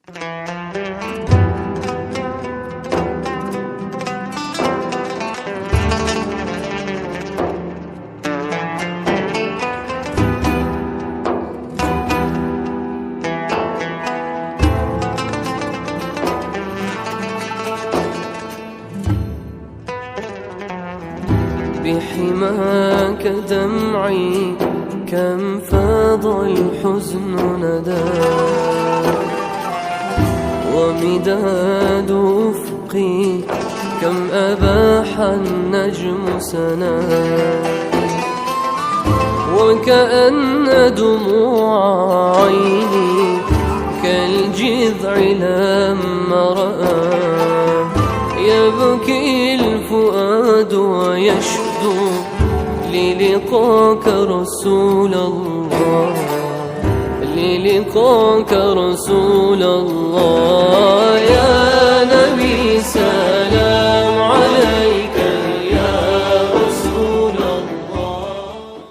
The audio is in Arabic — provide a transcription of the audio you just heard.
بحماك دمعي كم فاض الحزن ندى، ومداد أفقي كم أباح النجم سنا، وكأن دموع عيني كالجذع لما رآه، يبكي الفؤاد ويشدو للقاك رسول الله، للقاك رسول الله.